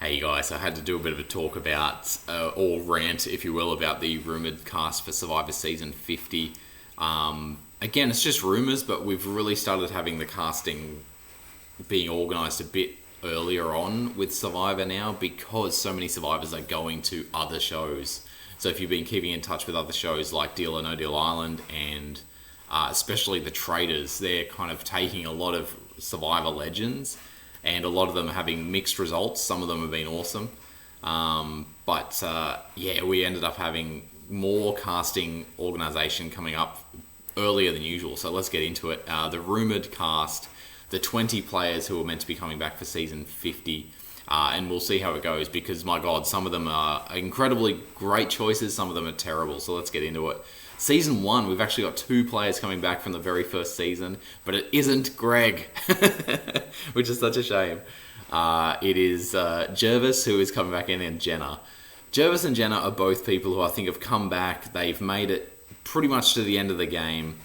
Hey guys, I had to do a bit of a talk about, or rant, if you will, about the rumoured cast for Survivor Season 50. Again, it's just rumours, but we've really started having the casting being organised a bit earlier on with Survivor now because so many survivors are going to other shows. So if you've been keeping in touch with other shows like Deal or No Deal Island and especially the Traders, they're kind of taking a lot of Survivor legends and a lot of them are having mixed results. Some of them have been awesome. But we ended up having more casting organisation coming up earlier than usual. So let's get into it. The rumoured cast, the 20 players who are meant to be coming back for season 50. And we'll see how it goes because, my God, some of them are incredibly great choices. Some of them are terrible. So let's get into it. Season 1, we've actually got 2 players coming back from the very first season, but it isn't Greg, which is such a shame. It is Jervis who is coming back in and Jenna. Jervis and Jenna are both people who I think have come back. They've made it pretty much to the end of the game.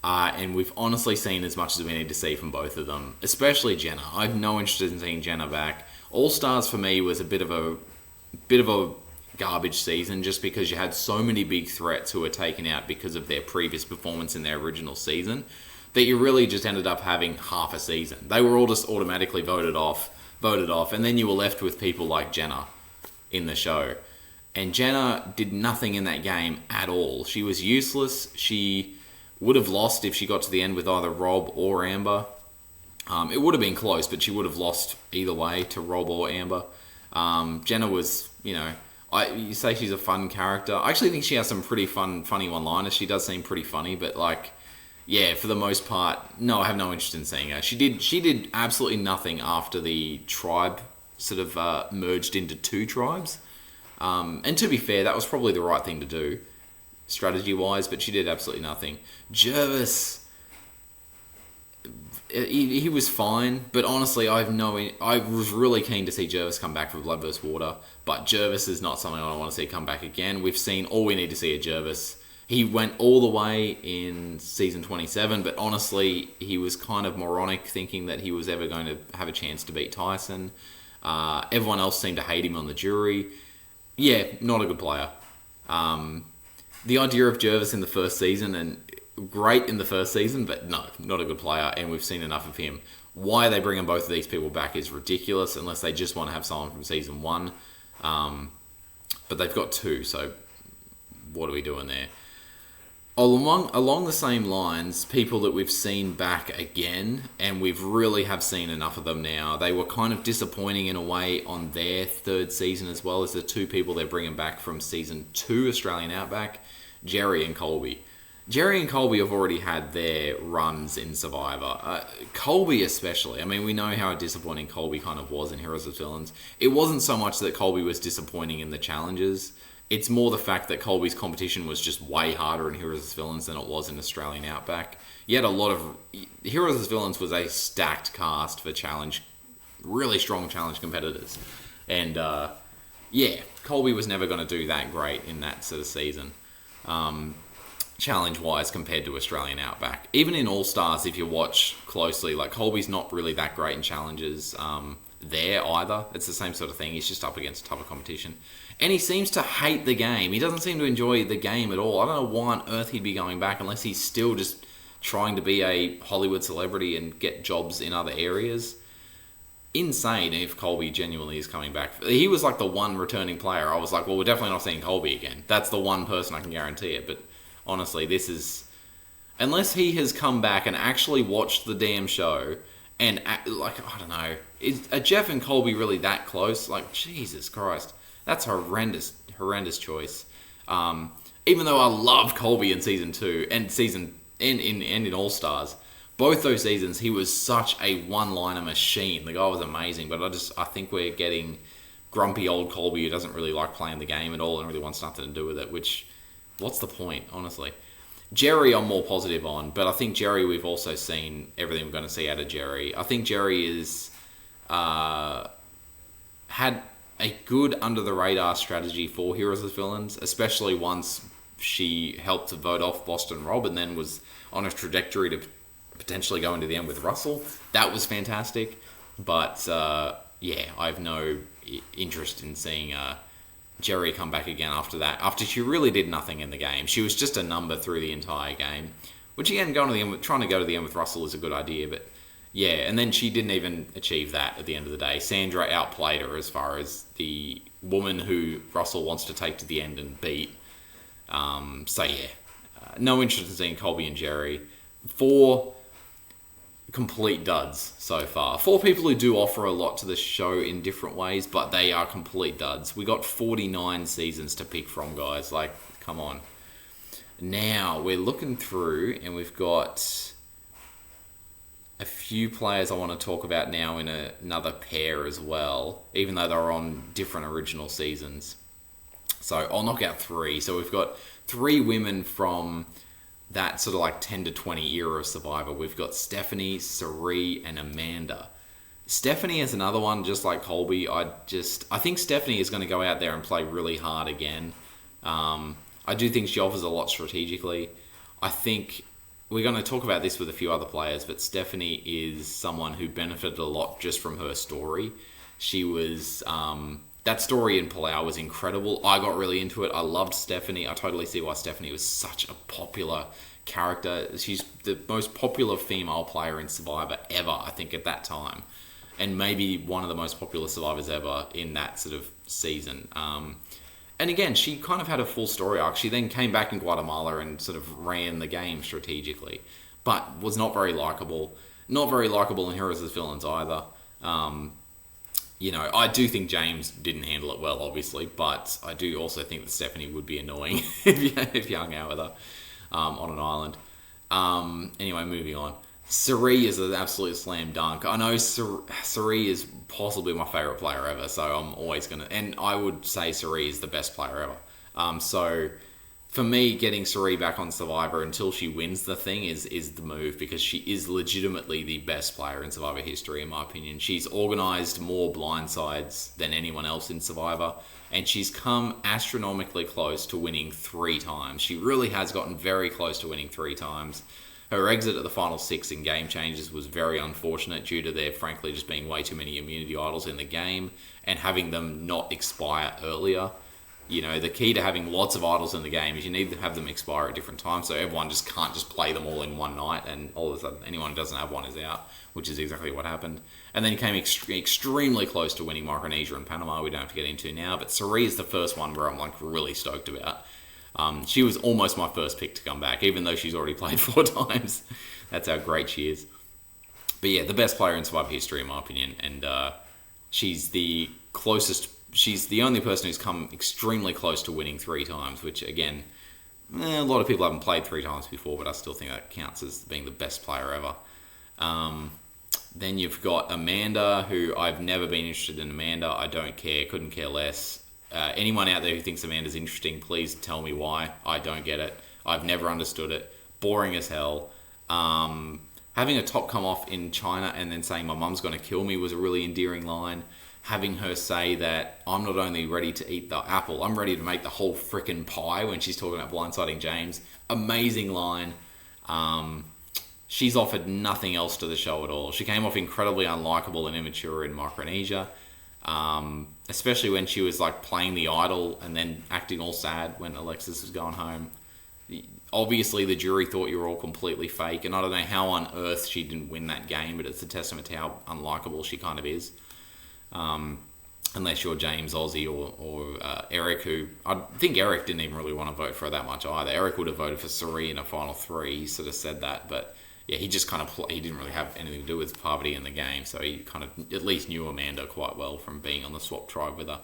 And we've honestly seen as much as we need to see from both of them, especially Jenna. I've no interest in seeing Jenna back. All Stars for me was a bit of a garbage season just because you had so many big threats who were taken out because of their previous performance in their original season that you really just ended up having half a season. They were all just automatically voted off, and then you were left with people like Jenna in the show. And Jenna did nothing in that game at all. She was useless. She would have lost if she got to the end with either Rob or Amber. It would have been close, but she would have lost either way to Rob or Amber. Jenna was, you say she's a fun character. I actually think she has some pretty funny one-liners. She does seem pretty funny, but for the most part, no, I have no interest in seeing her. She did absolutely nothing after the tribe sort of merged into 2 tribes. And to be fair, that was probably the right thing to do, strategy-wise, but she did absolutely nothing. Jervis, he was fine, but honestly, I was really keen to see Jervis come back for Blood vs. Water, but Jervis is not something I want to see come back again. We've seen all we need to see at Jervis. He went all the way in season 27, but honestly, he was kind of moronic, thinking that he was ever going to have a chance to beat Tyson. Everyone else seemed to hate him on the jury. Yeah, not a good player. The idea of Jervis in the first season, and great in the first season, but no, not a good player, and we've seen enough of him. Why they bringing both of these people back is ridiculous, unless they just want to have someone from season 1. But they've got 2, so what are we doing there? Along the same lines, people that we've seen back again, and we've really have seen enough of them now. They were kind of disappointing in a way on their 3rd season, as well as the 2 people they're bringing back from season 2 Australian Outback, Jerry and Colby. Jerry and Colby have already had their runs in Survivor. Colby especially. I mean, we know how disappointing Colby kind of was in Heroes vs. Villains. It wasn't so much that Colby was disappointing in the challenges. It's more the fact that Colby's competition was just way harder in Heroes vs. Villains than it was in Australian Outback. You had a lot of... Heroes vs. Villains was a stacked cast for challenge, really strong challenge competitors. And, Colby was never going to do that great in that sort of season. Challenge-wise compared to Australian Outback. Even in All-Stars, if you watch closely, Colby's not really that great in challenges there either. It's the same sort of thing. He's just up against tougher competition. And he seems to hate the game. He doesn't seem to enjoy the game at all. I don't know why on earth he'd be going back unless he's still just trying to be a Hollywood celebrity and get jobs in other areas. Insane if Colby genuinely is coming back. He was the one returning player. I was like, well, we're definitely not seeing Colby again. That's the one person I can guarantee it, but... Honestly, this is... Unless he has come back and actually watched the damn show and, I don't know. Are Jeff and Colby really that close? Jesus Christ. That's horrendous choice. Even though I love Colby in Season 2 and in All-Stars, both those seasons, he was such a one-liner machine. The guy was amazing, but I think we're getting grumpy old Colby who doesn't really like playing the game at all and really wants nothing to do with it, which... What's the point, honestly? Jerry I'm more positive on, but I think Jerry we've also seen everything we're going to see out of Jerry. I think Jerry is had a good under-the-radar strategy for Heroes as Villains, especially once she helped to vote off Boston Rob and then was on a trajectory to potentially go into the end with Russell. That was fantastic, but yeah, I have no interest in seeing Jerry come back again after that. After she really did nothing in the game, she was just a number through the entire game. Which again, trying to go to the end with Russell is a good idea, but yeah, and then she didn't even achieve that at the end of the day. Sandra outplayed her as far as the woman who Russell wants to take to the end and beat. So yeah, no interest in seeing Colby and Jerry. 4 complete duds so far. 4 people who do offer a lot to the show in different ways, but they are complete duds. We got 49 seasons to pick from, guys. Like, come on. Now, we're looking through, and we've got a few players I want to talk about now in another pair as well, even though they're on different original seasons. So I'll knock out 3. So we've got 3 women from that sort of like 10 to 20 era of Survivor. We've got Stephanie, Cirie, and Amanda. Stephanie is another one, just like Colby. I think Stephanie is going to go out there and play really hard again. I do think she offers a lot strategically. I think we're going to talk about this with a few other players, but Stephanie is someone who benefited a lot just from her story. She was... that story in Palau was incredible. I got really into it. I loved Stephanie. I totally see why Stephanie was such a popular character. She's the most popular female player in Survivor ever, I think, at that time. And maybe one of the most popular survivors ever in that sort of season. And again, she kind of had a full story arc. She then came back in Guatemala and sort of ran the game strategically, but was not very likable. Not very likable in Heroes as Villains either. I do think James didn't handle it well, obviously, but I do also think that Stephanie would be annoying if you hung out with her on an island. Anyway, moving on. Cirie is an absolute slam dunk. I know Cirie is possibly my favourite player ever, so I'm always going to... And I would say Cirie is the best player ever. So for me, getting Cirie back on Survivor until she wins the thing is the move, because she is legitimately the best player in Survivor history, in my opinion. She's organised more blindsides than anyone else in Survivor, and she's come astronomically close to winning 3 times. She really has gotten very close to winning 3 times. Her exit at the final 6 in Game Changers was very unfortunate due to there, frankly, just being way too many immunity idols in the game and having them not expire earlier. The key to having lots of idols in the game is you need to have them expire at different times, so everyone just can't just play them all in one night, and all of a sudden anyone who doesn't have one is out, which is exactly what happened. And then he came extremely close to winning Micronesia and Panama, we don't have to get into now, but Cirie is the first one where I'm really stoked about. She was almost my first pick to come back, even though she's already played 4 times. That's how great she is. But yeah, the best player in Survivor history, in my opinion. And she's the closest... She's the only person who's come extremely close to winning 3 times, which, again, a lot of people haven't played 3 times before, but I still think that counts as being the best player ever. Then you've got Amanda, who I've never been interested in Amanda. I don't care, couldn't care less. Anyone out there who thinks Amanda's interesting, please tell me why. I don't get it. I've never understood it. Boring as hell. Having a top come off in China and then saying my mum's going to kill me was a really endearing line. Having her say that I'm not only ready to eat the apple, I'm ready to make the whole frickin' pie when she's talking about blindsiding James. Amazing line. She's offered nothing else to the show at all. She came off incredibly unlikable and immature in Micronesia. Especially when she was playing the idol and then acting all sad when Alexis was going home. Obviously the jury thought you were all completely fake, and I don't know how on earth she didn't win that game, but it's a testament to how unlikable she kind of is. Unless you're James Ozzy or Eric, who I think Eric didn't even really want to vote for her that much either. Eric would have voted for Cirie in a final 3. He sort of said that, but yeah, he just kind of he didn't really have anything to do with Parvati in the game, so he kind of at least knew Amanda quite well from being on the swap tribe with her.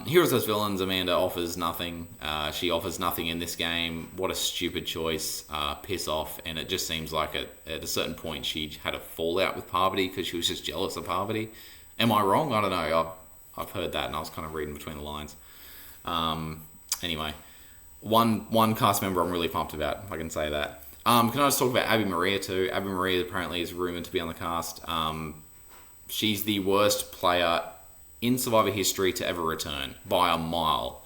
Heroes as Villains, Amanda offers nothing. She offers nothing in this game. What a stupid choice. Piss off. And it just seems like at a certain point she had a fallout with Parvati because she was just jealous of Parvati. Am I wrong? I don't know. I've heard that and I was kind of reading between the lines. Anyway, one cast member I'm really pumped about, if I can say that. Can I just talk about Abby Maria too? Abby Maria apparently is rumoured to be on the cast. She's the worst player in Survivor history to ever return by a mile.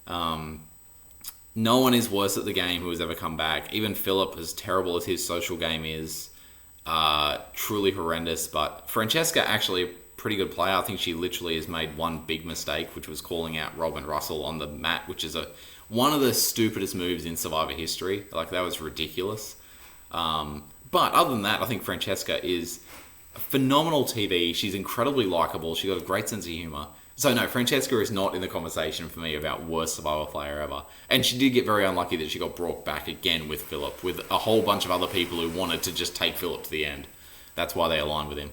No one is worse at the game who has ever come back. Even Philip, as terrible as his social game is, truly horrendous. But Francesca actually pretty good player. I think she literally has made one big mistake, which was calling out Robin Russell on the mat, which is one of the stupidest moves in Survivor history. Like, that was ridiculous. But other than that, I think Francesca is phenomenal TV. She's incredibly likable. She's got a great sense of humour. So no, Francesca is not in the conversation for me about worst Survivor player ever. And she did get very unlucky that she got brought back again with Philip, with a whole bunch of other people who wanted to just take Philip to the end. That's why they aligned with him.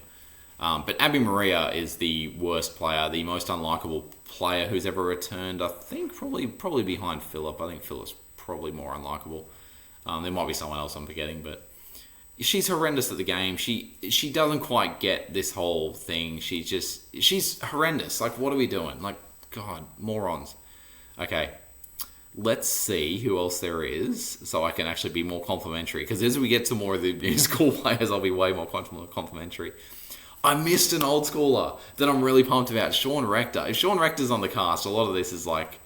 But Abby Maria is the worst player, the most unlikable player who's ever returned. I think probably behind Philip. I think Philip's probably more unlikable. There might be someone else I'm forgetting, but she's horrendous at the game. She doesn't quite get this whole thing. She's horrendous. Like, what are we doing? Like, God, morons. Okay, let's see who else there is, so I can actually be more complimentary. Because as we get to more of the musical players, I'll be way more complimentary. I missed an old schooler that I'm really pumped about, Sean Rector. If Sean Rector's on the cast, a lot of this is like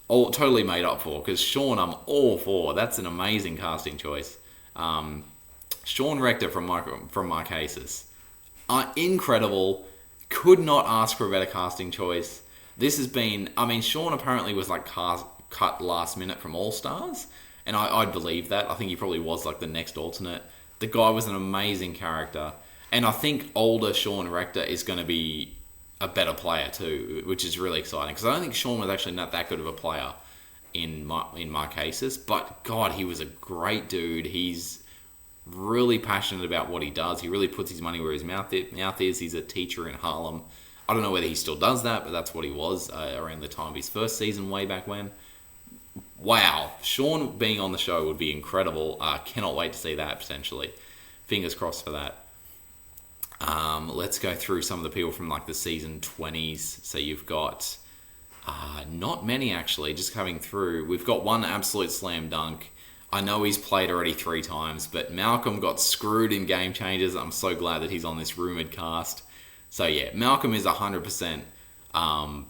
all totally made up for. Because Sean, I'm all for. That's an amazing casting choice. Sean Rector from Marquesas. Incredible. Could not ask for a better casting choice. This has been... I mean, Sean apparently was like cut last minute from All Stars. And I'd believe that. I think he probably was like the next alternate. The guy was an amazing character. And I think older Sean Rector is going to be a better player too, which is really exciting. Because I don't think Sean was actually not that good of a player in Marquesas. But God, he was a great dude. He's really passionate about what he does. He really puts his money where his mouth is. He's a teacher in Harlem. I don't know whether he still does that, but that's what he was around the time of his first season way back when. Wow. Sean being on the show would be incredible. Cannot wait to see that potentially. Fingers crossed for that. Let's go through some of the people from like the season 20s. So you've got not many actually, just coming through. We've got one absolute slam dunk. I know he's played already 3 times, but Malcolm got screwed in Game Changers. I'm so glad that he's on this rumoured cast. So yeah, Malcolm is 100%. I'm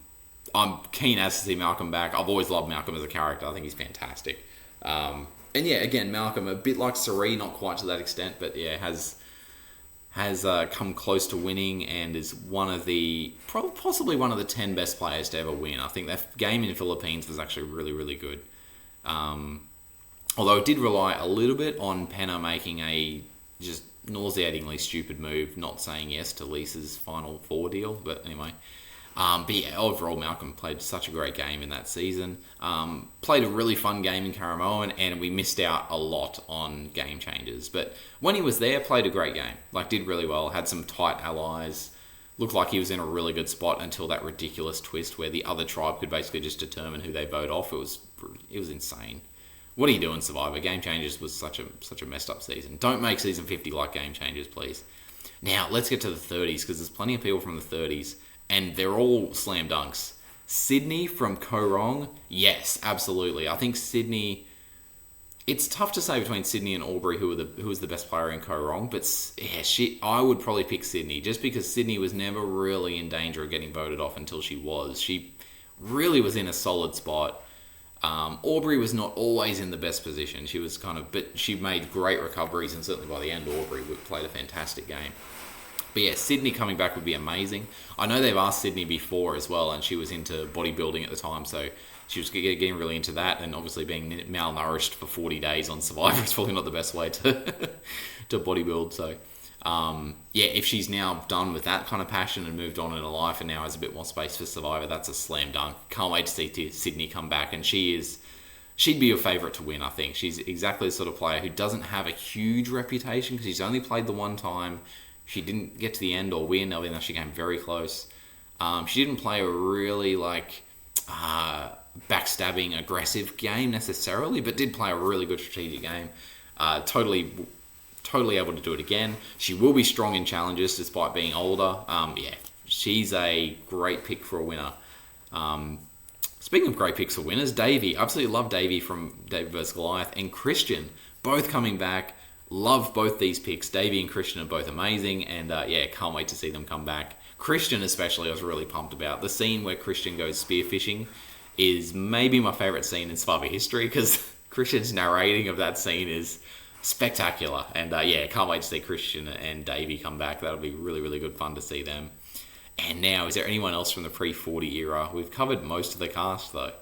keen as to see Malcolm back. I've always loved Malcolm as a character. I think he's fantastic. And yeah, again, Malcolm, a bit like Sari, not quite to that extent, but yeah, has come close to winning and is one of the possibly one of the 10 best players to ever win. I think that game in the Philippines was actually really, really good. Although it did rely a little bit on Penna making a just nauseatingly stupid move, not saying yes to Lisa's Final Four deal. But anyway, but yeah, overall Malcolm played such a great game in that season. Played a really fun game in Caramoan, and we missed out a lot on Game Changers. But when he was there, played a great game. Like, did really well, had some tight allies. Looked like he was in a really good spot until that ridiculous twist where the other tribe could basically just determine who they vote off. It was insane. What are you doing, Survivor? Game Changers was such a messed up season. Don't make season 50 like Game Changers, please. Now, let's get to the 30s, because there's plenty of people from the 30s, and they're all slam dunks. Sydney from Korong, yes, absolutely. I think Sydney... It's tough to say between Sydney and Aubrey who was the best player in Korong, but yeah, I would probably pick Sydney, just because Sydney was never really in danger of getting voted off until she was. She really was in a solid spot. Aubrey was not always in the best position. She was but she made great recoveries, and certainly by the end, Aubrey played a fantastic game. But yeah, Sydney coming back would be amazing. I know they've asked Sydney before as well, and she was into bodybuilding at the time, so she was getting really into that, and obviously being malnourished for 40 days on Survivor is probably not the best way to bodybuild. So yeah, if she's now done with that kind of passion and moved on in her life and now has a bit more space for Survivor, that's a slam dunk. Can't wait to see Sydney come back, and she'd be your favourite to win, I think. She's exactly the sort of player who doesn't have a huge reputation because she's only played the one time. She didn't get to the end or win, even though she came very close. She didn't play a really backstabbing, aggressive game necessarily, but did play a really good strategic game. Totally able to do it again. She will be strong in challenges despite being older. Yeah, she's a great pick for a winner. Speaking of great picks for winners, Davey. Absolutely love Davey from David vs. Goliath, and Christian, both coming back. Love both these picks. Davey and Christian are both amazing, and yeah, can't wait to see them come back. Christian especially, I was really pumped about. The scene where Christian goes spearfishing is maybe my favourite scene in Survivor history, because Christian's narrating of that scene is spectacular. And yeah, can't wait to see Christian and Davey come back. That'll be really, really good fun to see them. And now, is there anyone else from the pre-40 era? We've covered most of the cast, though.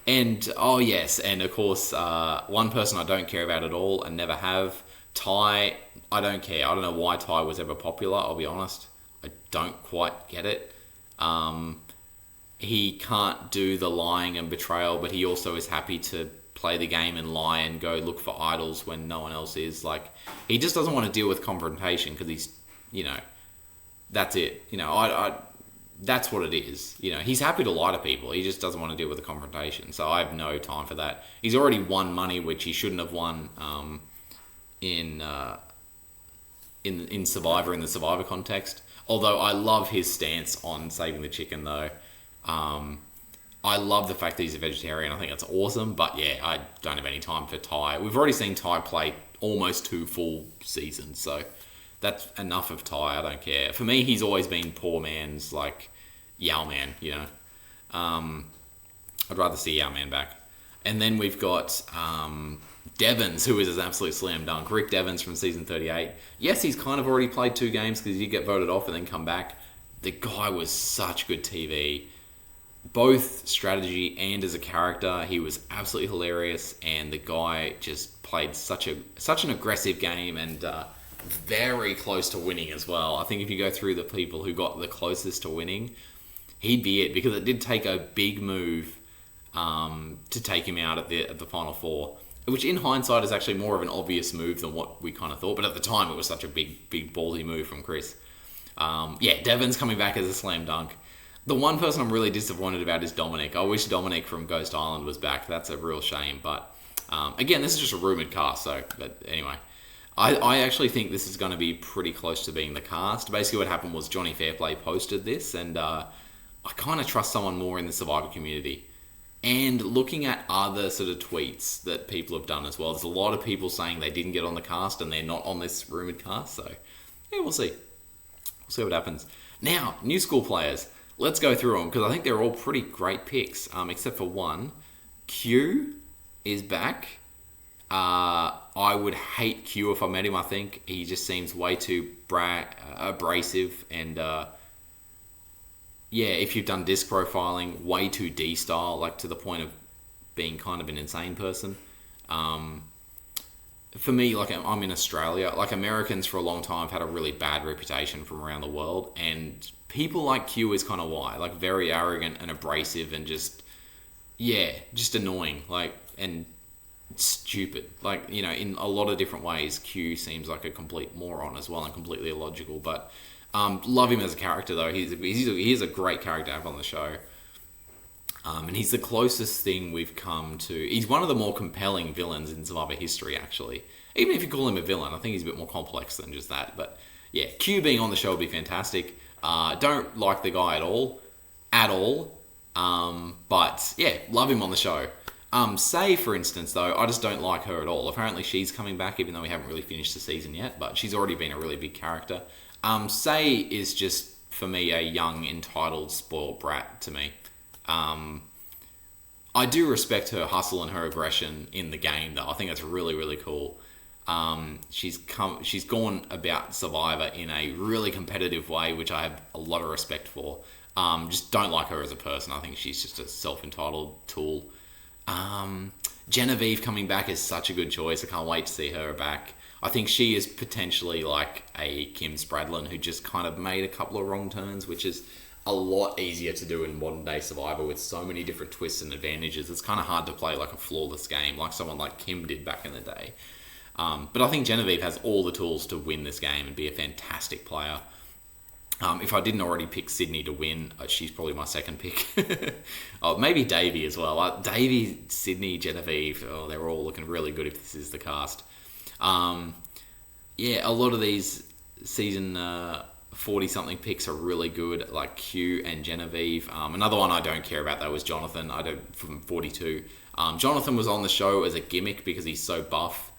And, oh yes, and of course, one person I don't care about at all and never have, Ty. I don't care. I don't know why Ty was ever popular, I'll be honest. I don't quite get it. He can't do the lying and betrayal, but he also is happy to play the game and lie and go look for idols when no one else is. Like, he just doesn't want to deal with confrontation because he's, that's it. That's what it is. He's happy to lie to people. He just doesn't want to deal with the confrontation. So I have no time for that. He's already won money, which he shouldn't have won in Survivor, in the Survivor context. Although I love his stance on saving the chicken, though. I love the fact that he's a vegetarian. I think that's awesome. But yeah, I don't have any time for Ty. We've already seen Ty play almost 2 full seasons, so that's enough of Ty. I don't care. For me, he's always been poor man's, like, Yao Man, I'd rather see Yao Man back. And then we've got Devons, who is an absolute slam dunk. Rick Devons from season 38. Yes, he's kind of already played 2 games because he did get voted off and then come back. The guy was such good TV. Both strategy and as a character, he was absolutely hilarious. And the guy just played such an aggressive game and very close to winning as well. I think if you go through the people who got the closest to winning, he'd be it, because it did take a big move to take him out at the final 4, which in hindsight is actually more of an obvious move than what we kind of thought, but at the time it was such a big ballsy move from Chris. Devon's coming back as a slam dunk. The one person I'm really disappointed about is Dominic. I wish Dominic from Ghost Island was back. That's a real shame, but again, this is just a rumoured cast, but anyway. I actually think this is going to be pretty close to being the cast. Basically what happened was Johnny Fairplay posted this, and I kind of trust someone more in the Survivor community. And looking at other sort of tweets that people have done as well, there's a lot of people saying they didn't get on the cast and they're not on this rumoured cast. So, yeah, we'll see. We'll see what happens. Now, new school players. Let's go through them, because I think they're all pretty great picks, except for one. Q is back. I would hate Q if I met him, I think. He just seems way too abrasive and... if you've done disc profiling, way too D-style, like to the point of being kind of an insane person. For me, like, I'm in Australia. Like, Americans for a long time have had a really bad reputation from around the world, and people like Q is kind of why. Like, very arrogant and abrasive and just annoying, like, and stupid. Like, in a lot of different ways, Q seems like a complete moron as well and completely illogical, but... love him as a character, though. He's a great character to have on the show. And he's the closest thing we've come to... He's one of the more compelling villains in Survivor history, actually. Even if you call him a villain, I think he's a bit more complex than just that. But, yeah, Q being on the show would be fantastic. Don't like the guy at all. But, yeah, love him on the show. Say, for instance, though, I just don't like her at all. Apparently she's coming back, even though we haven't really finished the season yet. But she's already been a really big character. Say is just, for me, a young, entitled, spoiled brat to me. I do respect her hustle and her aggression in the game, though. I think that's really, really cool. She's gone about Survivor in a really competitive way, which I have a lot of respect for. Just don't like her as a person. I think she's just a self-entitled tool. Genevieve coming back is such a good choice. I can't wait to see her back. I think she is potentially like a Kim Spradlin who just kind of made a couple of wrong turns, which is a lot easier to do in modern day Survivor with so many different twists and advantages. It's kind of hard to play like a flawless game like someone like Kim did back in the day. But I think Genevieve has all the tools to win this game and be a fantastic player. If I didn't already pick Sydney to win, she's probably my second pick. Maybe Davey as well. Davey, Sydney, Genevieve, they're all looking really good if this is the cast. A lot of these season 40-something picks are really good, like Q and Genevieve. Another one I don't care about, though, was Jonathan. From 42. Jonathan was on the show as a gimmick because he's so buff.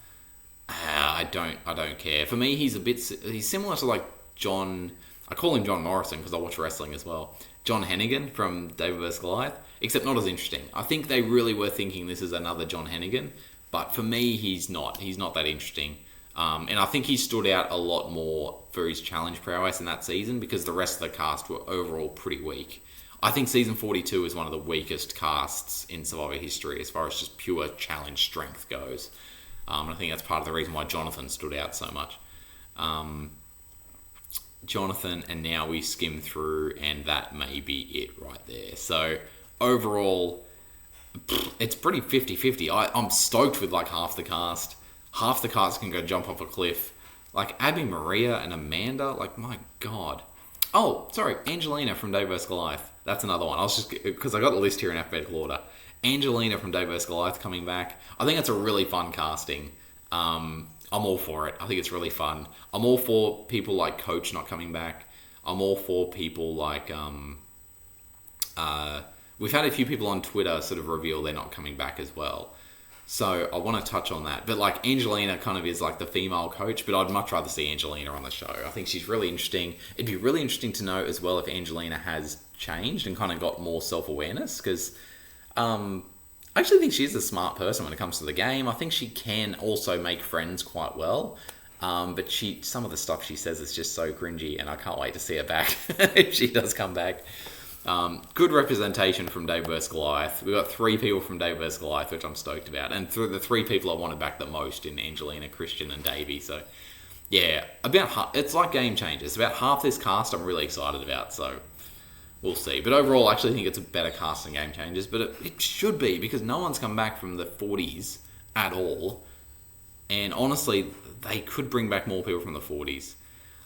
I don't care. For me, he's similar to like John. I call him John Morrison because I watch wrestling as well. John Hennigan from David vs. Goliath, except not as interesting. I think they really were thinking this is another John Hennigan, but for me, he's not. He's not that interesting. And I think he stood out a lot more for his challenge prowess in that season because the rest of the cast were overall pretty weak. I think season 42 is one of the weakest casts in Survivor history as far as just pure challenge strength goes. And I think that's part of the reason why Jonathan stood out so much. Jonathan, and now we skim through, and that may be it right there. So overall, it's pretty 50-50. I'm stoked with like half the cast. Half the cast can go jump off a cliff. Like Abby, Maria, and Amanda, like my god. Oh, sorry, Angelina from Dave vs. Goliath. That's another one. I was just, because I got the list here in alphabetical order. Angelina from Dave vs. Goliath coming back. I think that's a really fun casting. I'm all for it. I think it's really fun. I'm all for people like Coach not coming back. I'm all for people like... we've had a few people on Twitter sort of reveal they're not coming back as well. So I want to touch on that. But like Angelina kind of is like the female coach, but I'd much rather see Angelina on the show. I think she's really interesting. It'd be really interesting to know as well if Angelina has changed and kind of got more self-awareness, because I actually think she's a smart person when it comes to the game. I think she can also make friends quite well. But some of the stuff she says is just so cringy, and I can't wait to see her back if she does come back. Good representation from Dave vs. Goliath. We've got 3 people from Dave vs. Goliath, which I'm stoked about. And the 3 people I wanted back the most in Angelina, Christian, and Davey. So, yeah, it's like game changers. About half this cast I'm really excited about, so we'll see. But overall, I actually think it's a better cast than Game Changers. But it should be, because no one's come back from the 40s at all. And honestly, they could bring back more people from the 40s.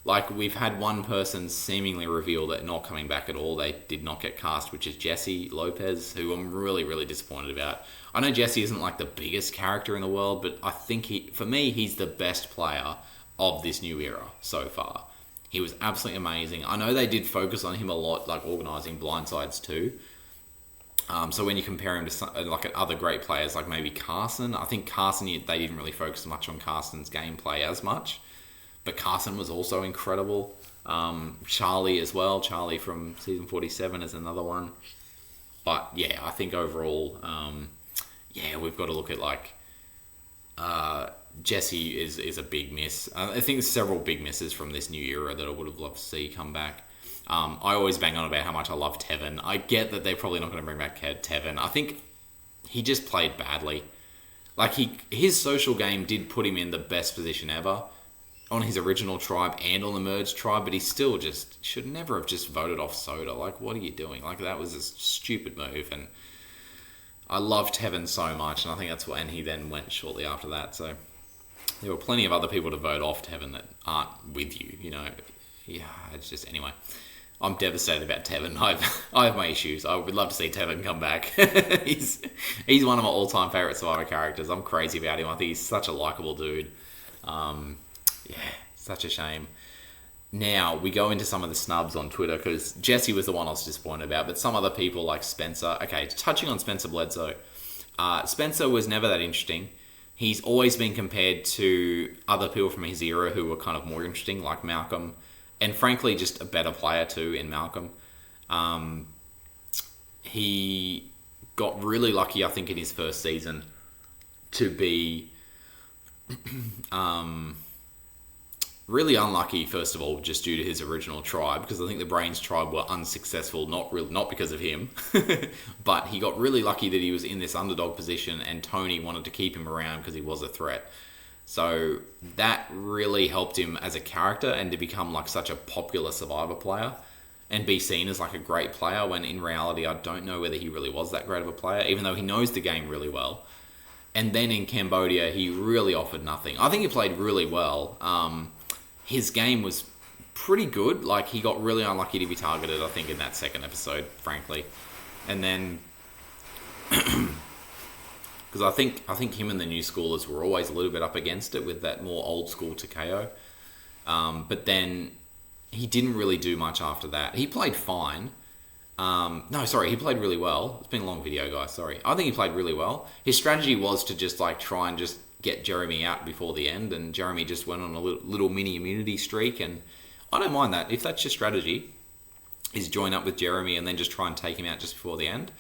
Like, we've had one person seemingly reveal that not coming back at all. They did not get cast, which is Jesse Lopez, who I'm really, really disappointed about. I know Jesse isn't like the biggest character in the world, but I think for me, he's the best player of this new era so far. He was absolutely amazing. I know they did focus on him a lot, like organising blindsides too. So when you compare him to like other great players, like maybe Carson, I think Carson, they didn't really focus much on Carson's gameplay as much. But Carson was also incredible. Charlie as well. Charlie from season 47 is another one. But yeah, I think overall, we've got to look at like Jesse is a big miss. I think there's several big misses from this new era that I would have loved to see come back. I always bang on about how much I love Tevin. I get that they're probably not going to bring back Tevin. I think he just played badly. Like his social game did put him in the best position ever on his original tribe and on the merged tribe, but he still just should never have just voted off Soda. Like, what are you doing? Like, that was a stupid move, and I loved Tevin so much, and I think that's why, and he then went shortly after that, so there were plenty of other people to vote off Tevin that aren't with you, you know. Yeah, it's just, anyway. I'm devastated about Tevin. I have my issues. I would love to see Tevin come back. He's one of my all-time favourite Survivor characters. I'm crazy about him. I think he's such a likeable dude. Yeah, such a shame. Now, we go into some of the snubs on Twitter, because Jesse was the one I was disappointed about, but some other people like Spencer. Okay, touching on Spencer Bledsoe. Spencer was never that interesting. He's always been compared to other people from his era who were kind of more interesting, like Malcolm, and frankly, just a better player too in Malcolm. He got really lucky, I think, in his first season to be... really unlucky, first of all, just due to his original tribe, because I think the Brains tribe were unsuccessful, not because of him, but he got really lucky that he was in this underdog position, and Tony wanted to keep him around because he was a threat. So that really helped him as a character and to become like such a popular Survivor player and be seen as like a great player, when in reality I don't know whether he really was that great of a player, even though he knows the game really well. And then in Cambodia, he really offered nothing. I think he played really well. His game was pretty good. Like, he got really unlucky to be targeted, I think, in that second episode, frankly. And then, because I think him and the new schoolers were always a little bit up against it with that more old school Takeo. But then he didn't really do much after that. He played fine. He played really well. It's been a long video, guys, sorry. I think he played really well. His strategy was to just like try and just get Jeremy out before the end, and Jeremy just went on a little mini immunity streak, and I don't mind that. If that's your strategy, is join up with Jeremy and then just try and take him out just before the end,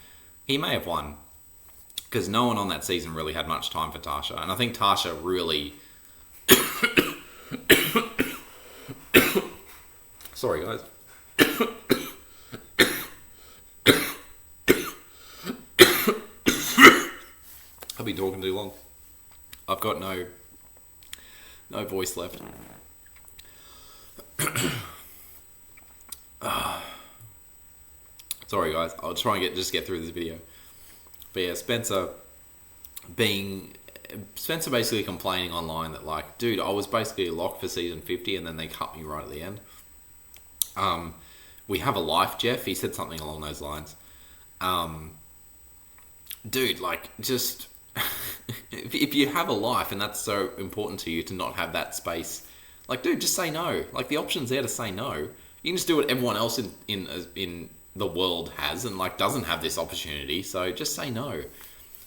he may have won, because no one on that season really had much time for Tasha, and I think Tasha really Sorry, guys. I've been talking too long. I've got no voice left. Sorry, guys. I'll try and just get through this video. But yeah, Spencer basically complaining online that, like, dude, I was basically a lock for season 50 and then they cut me right at the end. We have a life, Jeff. He said something along those lines. Dude, like, just if you have a life and that's so important to you to not have that space, like, dude, just say no. Like, the option's there to say no. You can just do what everyone else in the world has and, like, doesn't have this opportunity. So just say no.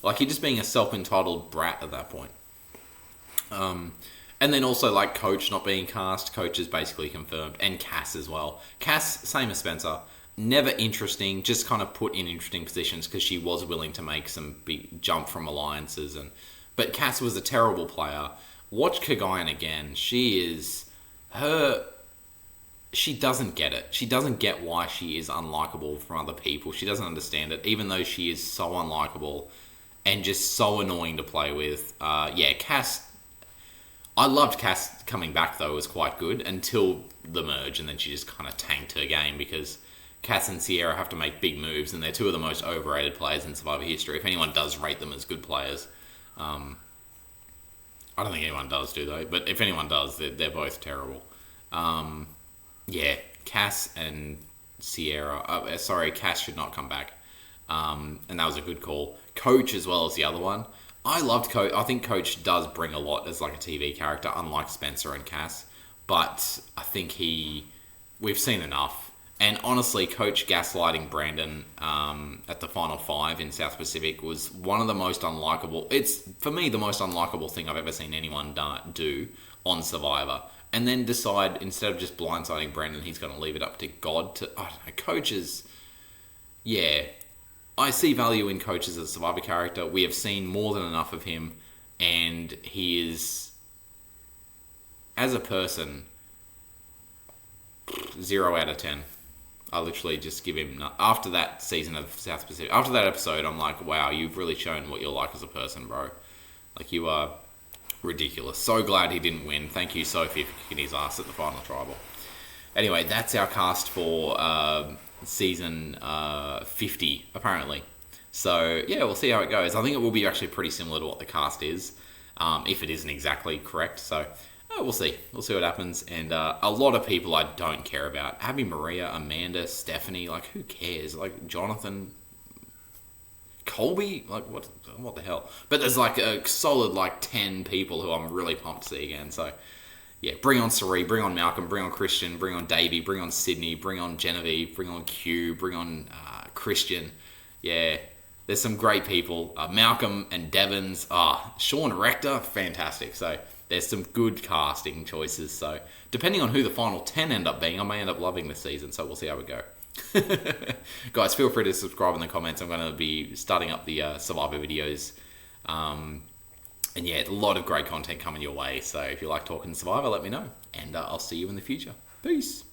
Like, you're just being a self-entitled brat at that point. And then also, like, Coach not being cast. Coach is basically confirmed. And Cass as well. Cass, same as Spencer. Never interesting. Just kind of put in interesting positions because she was willing to make some big jump from alliances. But Cass was a terrible player. Watch Kagayan again. She doesn't get it. She doesn't get why she is unlikable from other people. She doesn't understand it, even though she is so unlikable and just so annoying to play with. Cass... I loved Cass coming back, though. It was quite good until the merge, and then she just kind of tanked her game because Cass and Sierra have to make big moves, and they're two of the most overrated players in Survivor history. If anyone does rate them as good players, I don't think anyone does, do they? But if anyone does, they're both terrible. Cass and Sierra... Cass should not come back. And that was a good call. Coach as well as the other one. I loved Coach. I think Coach does bring a lot as, like, a TV character, unlike Spencer and Cass. But I think we've seen enough. And honestly, Coach gaslighting Brandon at the Final 5 in South Pacific was one of the most unlikable... It's, for me, the most unlikable thing I've ever seen anyone do on Survivor. And then decide, instead of just blindsiding Brandon, he's going to leave it up to God to... I don't know, Coach is... Yeah... I see value in Coach as a Survivor character. We have seen more than enough of him, and he is, as a person, 0 out of 10. I literally just give him... After that season of South Pacific, after that episode, I'm like, wow, you've really shown what you're like as a person, bro. Like, you are ridiculous. So glad he didn't win. Thank you, Sophie, for kicking his ass at the final tribal. Anyway, that's our cast for... season 50, apparently. So, yeah, we'll see how it goes. I think it will be actually pretty similar to what the cast is, if it isn't exactly correct. So, we'll see. We'll see what happens. And a lot of people I don't care about. Abby, Maria, Amanda, Stephanie, like, who cares? Like, Jonathan, Colby, like, what the hell? But there's, like, a solid, like, 10 people who I'm really pumped to see again. So, yeah, bring on Sari, bring on Malcolm, bring on Christian, bring on Davey, bring on Sydney, bring on Genevieve, bring on Q, bring on Christian. Yeah, there's some great people. Malcolm and Devons, Sean Rector, fantastic. So there's some good casting choices. So depending on who the final 10 end up being, I may end up loving this season. So we'll see how we go. Guys, feel free to subscribe in the comments. I'm going to be starting up the Survivor videos. And yeah, a lot of great content coming your way. So if you like talking Survivor, let me know. And I'll see you in the future. Peace.